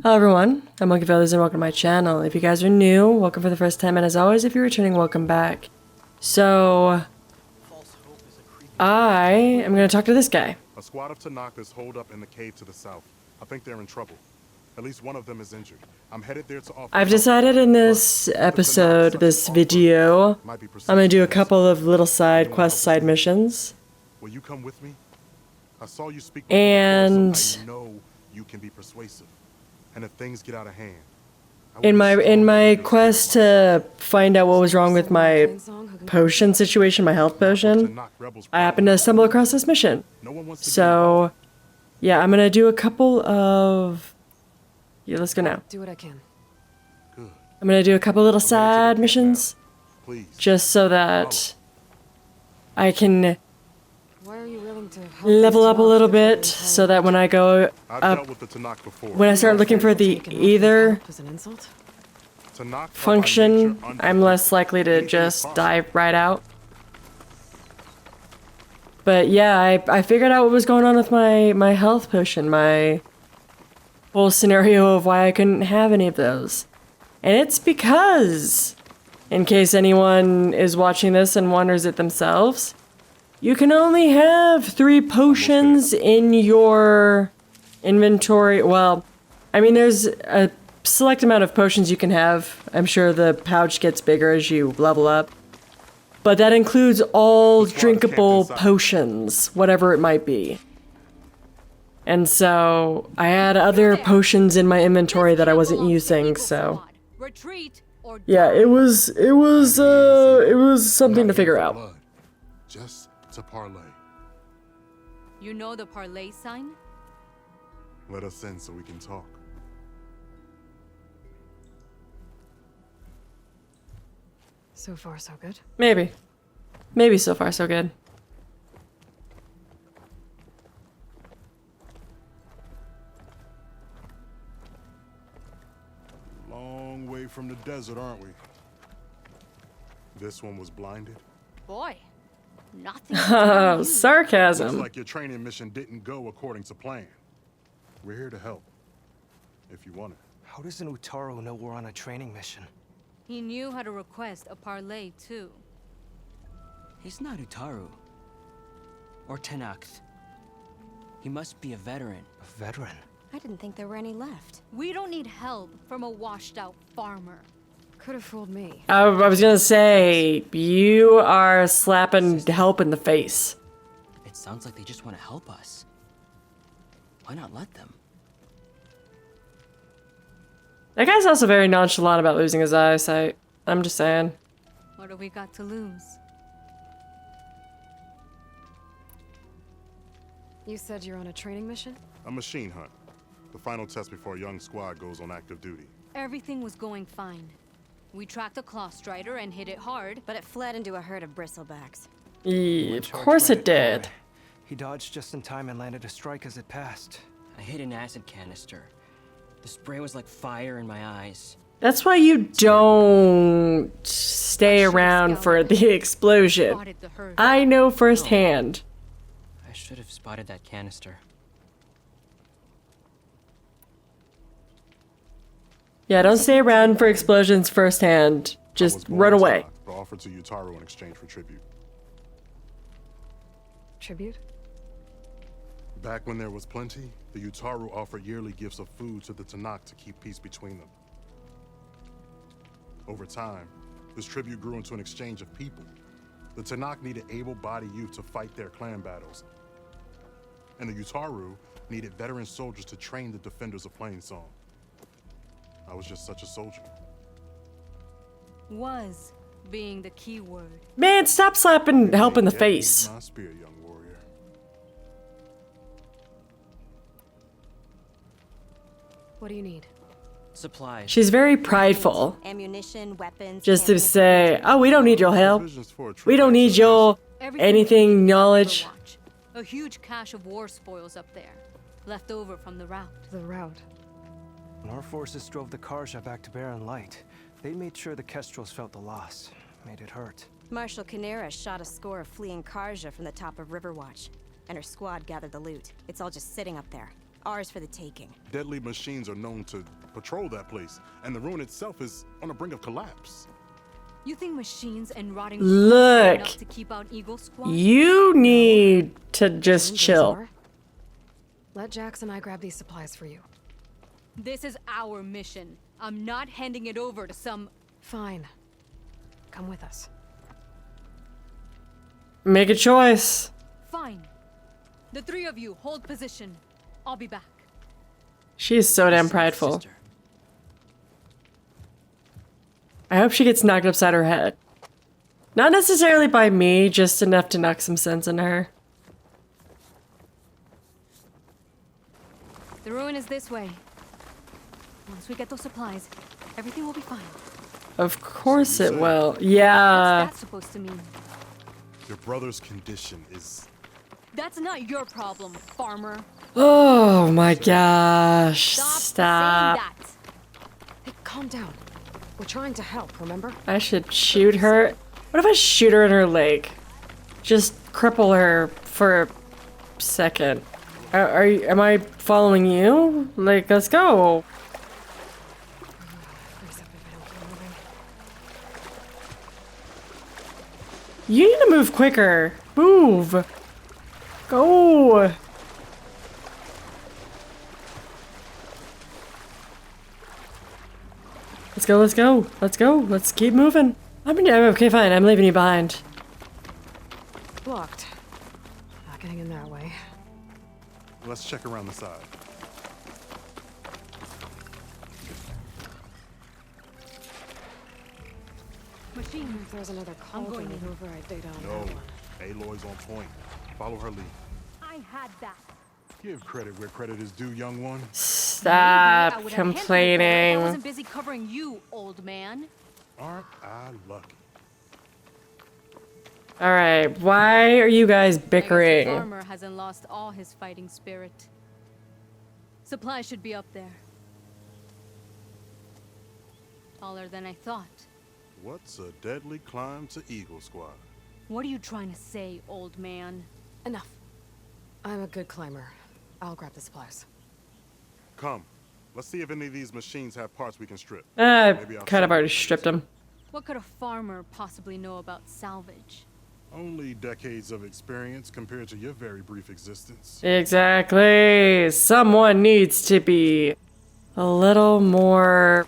Hello everyone, I'm Monkey Feathers and welcome to my channel. If you guys are new, welcome for the first time, and as always, if you're returning, welcome back. So, I am going to talk to this guy. A squad of Tanakh is holed up in the cave to the south. I think they're in trouble. At least one of them is injured. I'm headed there to offer I've decided in this episode, this video, I'm going to do a couple of little side quests, side missions. Will you come with me? I saw you speak And before, so I know you can be persuasive. And if things get out of hand, in my quest to find out what was wrong with my potion situation, my health potion, I happened to stumble across this mission. So, yeah, I'm gonna do a couple of... Yeah, let's go now. Do what I can. Good. I'm gonna do a couple little side missions, just so that I can Why are you willing to help level these up a dogs little before bit, we so that when I go up, when I start looking for the either as an insult? function, I'm less likely to just dive right out. But yeah, I figured out what was going on with my health potion, my whole scenario of why I couldn't have any of those. And it's because, in case anyone is watching this and wonders it themselves, you can only have 3 potions in your inventory. Well, I mean, there's a select amount of potions you can have. I'm sure the pouch gets bigger as you level up. But that includes all drinkable potions, whatever it might be. And so I had other potions in my inventory that I wasn't using, so yeah, it was something to figure out. Just to parlay. You know the parlay sign? Let us in so we can talk. So far, so good. Maybe. Maybe so far so good. Long way from the desert, aren't we? This one was blinded. Boy, nothing. Oh, Looks sarcasm. like your training mission didn't go according to plan. We're here to help, if you want it. How does an Utaru know we're on a training mission? He knew how to request a parlay too. He's not Utaru. Or Tenakth. He must be a veteran. A veteran? I didn't think there were any left. We don't need help from a washed-out farmer. Could have fooled me. I was gonna say, you are slapping help in the face. It sounds like they just want to help us. Why not let them? That guy's also very nonchalant about losing his eyesight. I'm just saying. What do we got to lose? You said you're on a training mission? A machine hunt. The final test before a young squad goes on active duty. Everything was going fine. We tracked a claw strider and hit it hard, But it fled into a herd of bristlebacks. Yeah, of course it did. He dodged just in time and landed a strike as it passed. I hit an acid canister. The spray was like fire in my eyes. That's why you don't stay around for the explosion. spotted the herd. I know firsthand. I should have spotted that canister. Yeah, don't stay around for explosions firsthand. I was Just born run in away. Tanakh, but offered to Utaru in exchange for tribute. Tribute? Back when there was plenty, the Utaru offered yearly gifts of food to the Tanakh to keep peace between them. Over time, this tribute grew into an exchange of people. The Tanakh needed able-bodied youth to fight their clan battles. And the Utaru needed veteran soldiers to train the defenders of Plainsong. I was just such a soldier. Was being the key word. Man, stop slapping help in the Yet face. My spear, young warrior. What do you need? Supplies. She's very prideful. Ammunition, weapons. Just to cannons, say, oh, we don't need your help. Provisions for a trip We don't back to need the your Everything anything we need knowledge. for watch. A huge cache of war spoils up there, left over from the route. The route. When our forces drove the Karja back to Barren Light, they made sure the Kestrels felt the loss. Made it hurt. Marshal Canera shot a score of fleeing Karja from the top of Riverwatch, and her squad gathered the loot. It's all just sitting up there. Ours for the taking. Deadly machines are known to patrol that place, and the ruin itself is on the brink of collapse. You think machines and rotting Look. are enough to keep out Eagle Squad? You need to just Things chill. are. Let Jax and I grab these supplies for you. This is our mission. I'm not handing it over to some... Fine. Come with us. Make a choice. Fine. The three of you hold position. I'll be back. She's so damn prideful. Sister. I hope she gets knocked upside her head. Not necessarily by me, just enough to knock some sense into her. The ruin is this way. Once we get those supplies, everything will be fine. Of course it will. What's Yeah. that supposed to mean? Your brother's condition is... That's not your problem, farmer. Oh my gosh. Stop Stop. saying that. Hey, calm down. We're trying to help, remember? I should shoot her. What if I shoot her in her leg? Just cripple her for a second. Am I following you? Like, let's go. Freeze up if I don't keep moving. You need to move quicker. Move. Go. Let's go, let's go. Let's go. Let's keep moving. I'm okay, fine. I'm leaving you behind. Blocked. Not getting in that way. Let's check around the side. Machine. If there's another call I'm going with in. override data on No, that one. Aloy's on point. Follow her lead. I had that. Give credit where credit is due, young one. Maybe I Stop would have handled it better if I complaining. wasn't busy covering you, old man. Aren't I lucky? Alright, why are you guys I guess the bickering? farmer hasn't lost all his fighting spirit. Supplies should be up there. Taller than I thought. What's a deadly climb to Eagle Squad? What are you trying to say, old man? Enough. I'm a good climber. I'll grab the supplies. Come, let's see if any of these machines have parts we can strip. I Maybe I'll kind of show already you. stripped him. What could a farmer possibly know about salvage? Only decades of experience compared to your very brief existence. Exactly. Someone needs to be a little more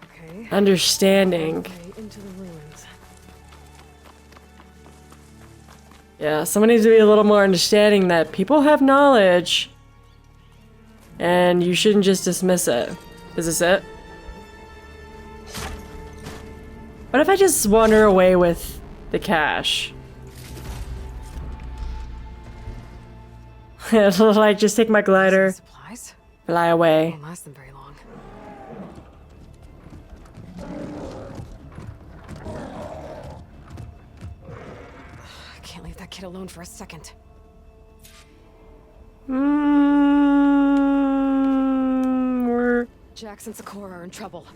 Okay. understanding. Okay, into the ruins. Yeah, someone needs to be a little more understanding that people have knowledge and you shouldn't just dismiss it. Is this it? What if I just wander away with the cash? Like, just take my glider, Supplies? fly away. Won't last them very long. I can't leave that kid alone for a second. We're... Jax and Sakura are in trouble.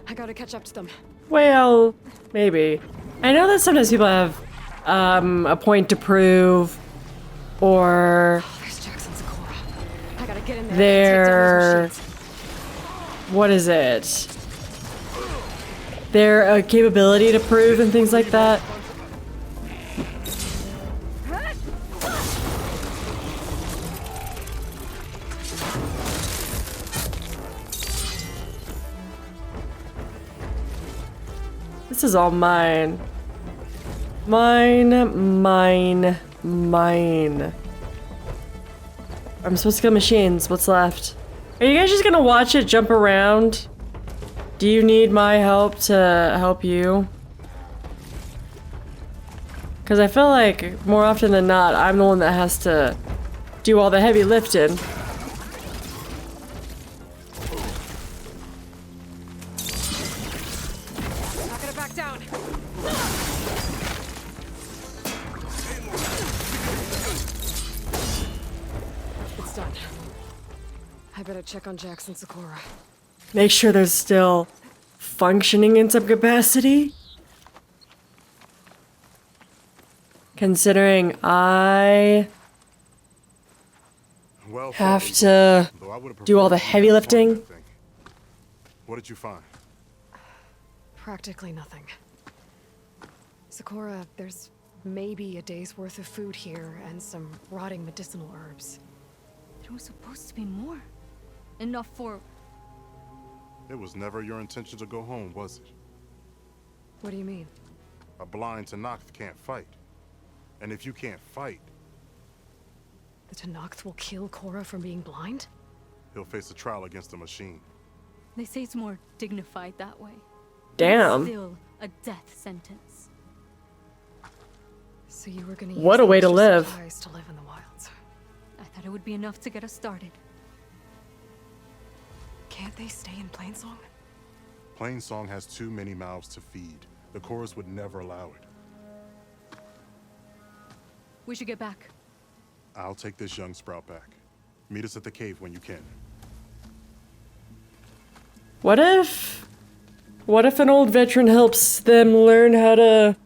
I gotta catch up to them. Well, maybe. I know that sometimes people have a point to prove, or Oh, there's Jax and Sakura. I gotta get in there. their... And take down those What is it? Their capability to prove and things like that. This is all mine. Mine, mine, mine. I'm supposed to kill machines. What's left? Are you guys just gonna watch it jump around? Do you need my help to help you? Because I feel like more often than not, I'm the one that has to do all the heavy lifting. shit. Not gonna back down. It's done. I better check on Jax and Sakura. Make sure they're still functioning in some capacity. Considering I Well have fought, to though I would've do all the preferred you heavy had fun, I lifting. think. What did you find? Practically nothing. Sakura, there's maybe a day's worth of food here and some rotting medicinal herbs. There was supposed to be more. Enough for... It was never your intention to go home, was it? What do you mean? A blind Tenakth can't fight. And if you can't fight, The Tenakth will kill Korra from being blind? he'll face a trial against the machine. They say it's more dignified that way. Damn. Still a death sentence. So you were gonna use What a the way to extra live. supplies to live in the wilds. I thought it would be enough to get us started. Can't they stay in Plainsong? Plainsong has too many mouths to feed. The chorus would never allow it. We should get back. I'll take this young sprout back. Meet us at the cave when you can. What if an old veteran helps them learn how to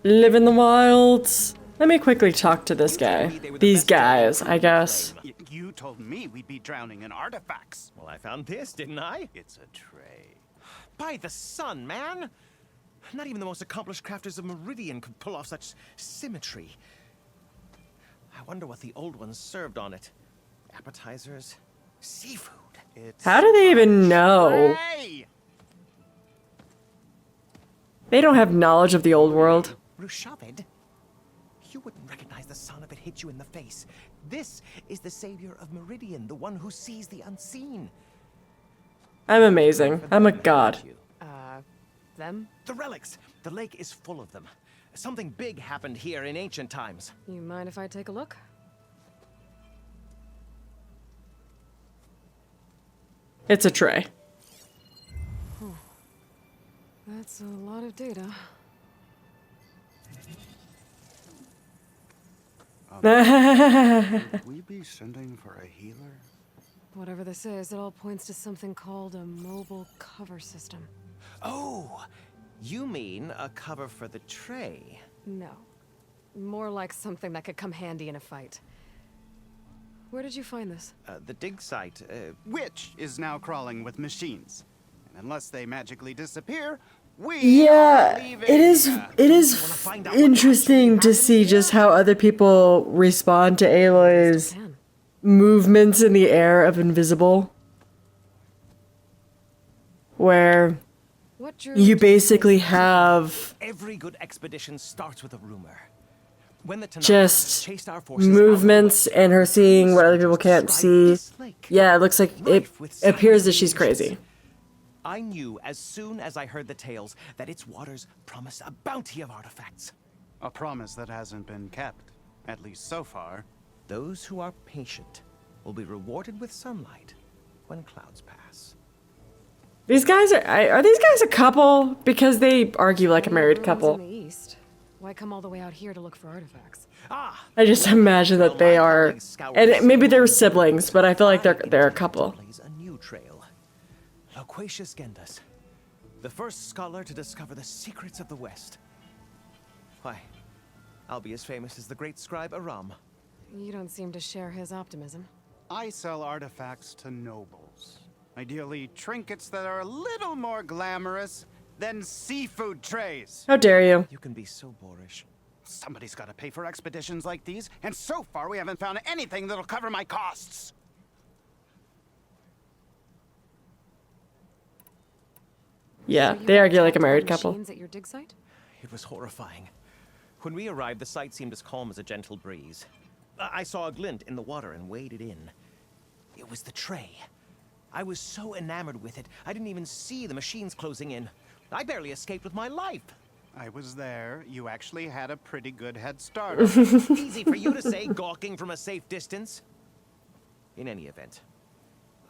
live in the wilds? Let me quickly talk to this guy. These guys, I guess. You told me we'd be drowning in artifacts. Well, I found this, didn't I? It's a tray. By the sun, man! Not even the most accomplished crafters of Meridian could pull off such symmetry. I wonder what the old ones served on it. Appetizers? Seafood? It's How do they even know? Hey! They don't have knowledge of the old world. Rushavid? You wouldn't recognize the sun if it hit you in the face. This is the savior of Meridian, the one who sees the unseen. I'm amazing. I'm a god. Them? The relics! The lake is full of them. Something big happened here in ancient times. You mind if I take a look? It's a tray. That's a lot of data. Would we be sending for a healer? Whatever this is, it all points to something called a mobile cover system. Oh, you mean a cover for the tray? No. More like something that could come handy in a fight. Where did you find this? The dig site, Which is now crawling with machines. And unless they magically disappear, we Yeah, are leaving. it is interesting to see just how other people respond to Aloy's Can. movements in the air of invisible. Where What you basically have every good expedition starts with a rumor. When the Tanakh just chased our forces out of the movements west, and her seeing what other people can't described see. this lake. Yeah, it looks like it Rife with appears that signs she's and crazy. visions. I knew as soon as I heard the tales that its waters promised a bounty of artifacts. A promise that hasn't been kept, at least so far. Those who are patient will be rewarded with sunlight when clouds pass. These guys are these guys a couple? Because they argue like a married Ruins couple. in the east. Why come all the way out here to look for artifacts? Ah! I just imagine that they are, and maybe they're siblings, but I feel like they're a couple. Blaze a new trail. Loquacious Gendas, the first scholar to discover the secrets of the West. Why, I'll be as famous as the great scribe Aram. You don't seem to share his optimism. I sell artifacts to nobles. Ideally, trinkets that are a little more glamorous than seafood trays. How dare you? You can be so boorish. Somebody's got to pay for expeditions like these, and so far we haven't found anything that'll cover my costs. Yeah, So you they argue like a checked married on couple. machines at your dig site? It was horrifying. When we arrived, the sight seemed as calm as a gentle breeze. I saw a glint in the water and waded in. It was the tray. I was so enamored with it, I didn't even see the machines closing in. I barely escaped with my life. I was there. You actually had a pretty good head start. Easy for you to say, gawking from a safe distance. In any event,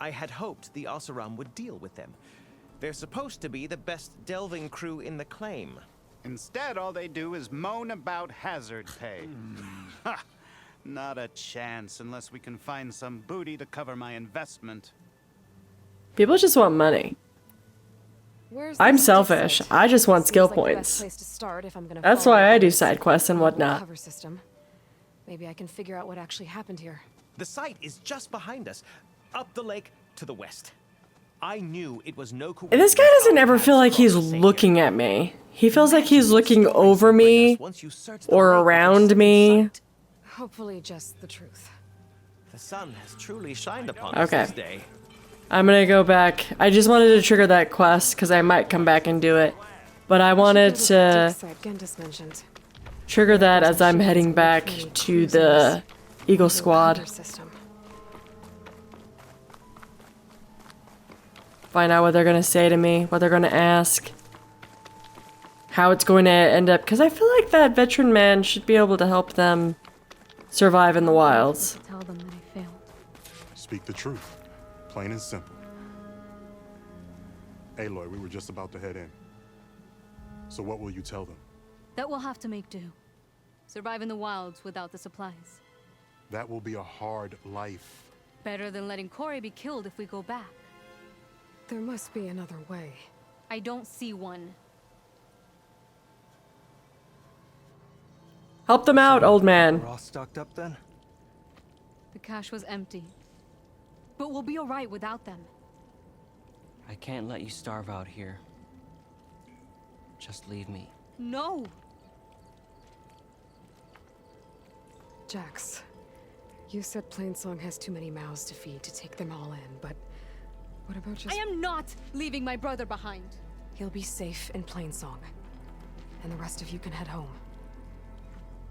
I had hoped the Oseram would deal with them. They're supposed to be the best delving crew in the claim. Instead, all they do is moan about hazard pay. Ha! Not a chance unless we can find some booty to cover my investment. People just want money. Where's I'm this dig selfish. site? I just want Seems skill like the best points. place to start if I'm gonna That's follow why I up do on side quests and mobile whatnot. Cover system. Maybe I can figure out what actually happened here. The site is just behind us, up the lake to the west. I knew it was no And this guy doesn't ever feel like he's looking at me. He feels like he's looking over me or around me. Hopefully just the truth. The sun has truly shined upon us this day. I'm gonna go back. I just wanted to trigger that quest because I might come back and do it. But I wanted to trigger that as I'm heading back to the Eagle Squad. Find out what they're gonna say to me, what they're gonna ask, how it's going to end up. Because I feel like that veteran man should be able to help them survive in the wilds. Tell them that I failed. Speak the truth. Plain and simple. Aloy, we were just about to head in. So what will you tell them? That we'll have to make do. Survive in the wilds without the supplies. That will be a hard life. Better than letting Corey be killed if we go back. There must be another way. I don't see one. Help them out, old man. We're all stocked up then? The cache was empty. But we'll be alright without them. I can't let you starve out here. Just leave me. No! Jax, you said Plainsong has too many mouths to feed to take them all in, but what about just— I am not leaving my brother behind. He'll be safe in Plainsong, and the rest of you can head home.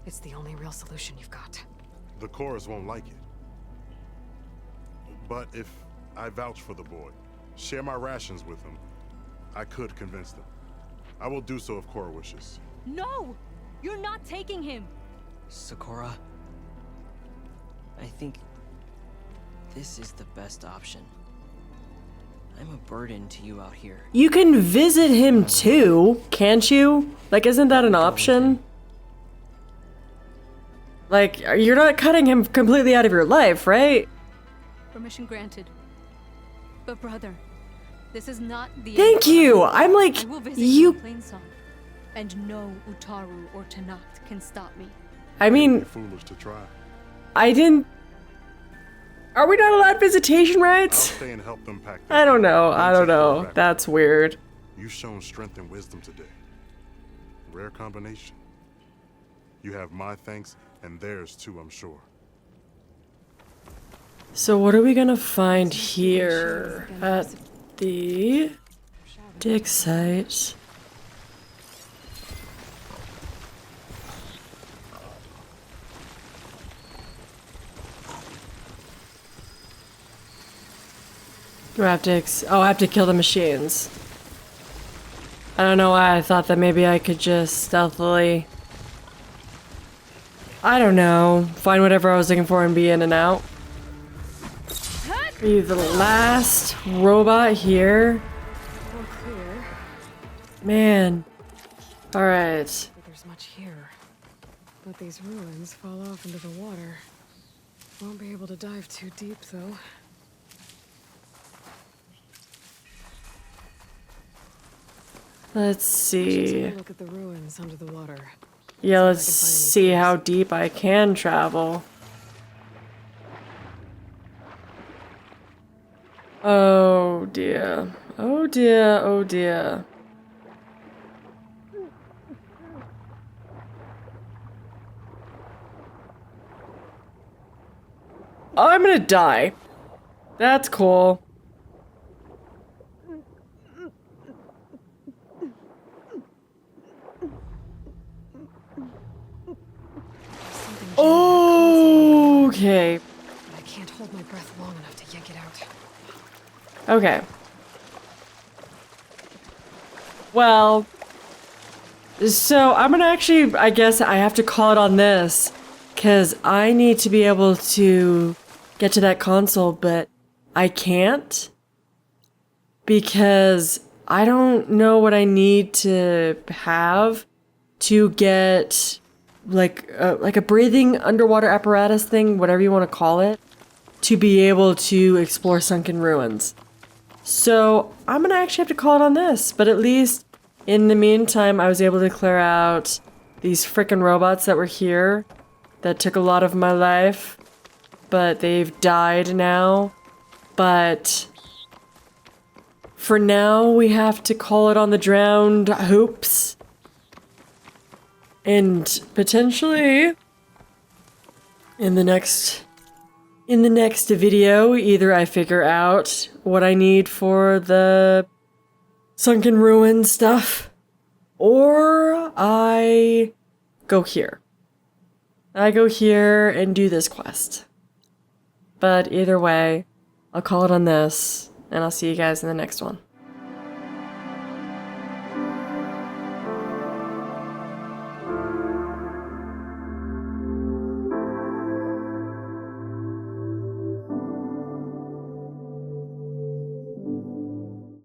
It's the only real solution you've got. The chorus won't like it. But if I vouch for the boy, share my rations with him, I could convince them. I will do so if Cora wishes. No! You're not taking him! Sakura, I think this is the best option. I'm a burden to you out here. You can visit him too, can't you? Like, isn't that an option? Like, you're not cutting him completely out of your life, right? Permission granted. But brother, this is not the Thank end. you! I'm like, I will visit you... in Plainsong, and no Utaru or Tanakh can stop me. I mean, Foolish to try. I didn't... Are we not allowed visitation I'll rights? stay and help them pack their I don't know, things I and don't take Cora know. back. That's weird. You've shown strength and wisdom today. Rare combination. You have my thanks and theirs too, I'm sure. So what are we gonna find here at the dig site? Do I have to I have to kill the machines. I don't know why I thought that maybe I could just stealthily, I don't know, find whatever I was looking for and be in and out. Are you the last robot here? All clear. Man. Alright. But there's much here. But these ruins fall off into the water. Won't be able to dive too deep, though. Let's see. Take a look at the ruins under the water. Yeah, let's See if I can find any see clues. how deep I can travel. Oh dear. Oh dear, oh dear. I'm gonna die. That's cool. Okay. I can't hold my breath long enough to yank it out. Okay. Well, so I'm gonna actually, I guess I have to call it on this, because I need to be able to get to that console, but I can't, because I don't know what I need to have to get like a breathing underwater apparatus thing, whatever you want to call it, to be able to explore sunken ruins. So I'm gonna actually have to call it on this, but at least in the meantime, I was able to clear out these frickin' robots that were here that took a lot of my life. but they've died now. But for now, we have to call it on the drowned hopes. And potentially in the next video, either I figure out what I need for the sunken ruin stuff, or I go here. I go here and do this quest. But either way, I'll call it on this, and I'll see you guys in the next one.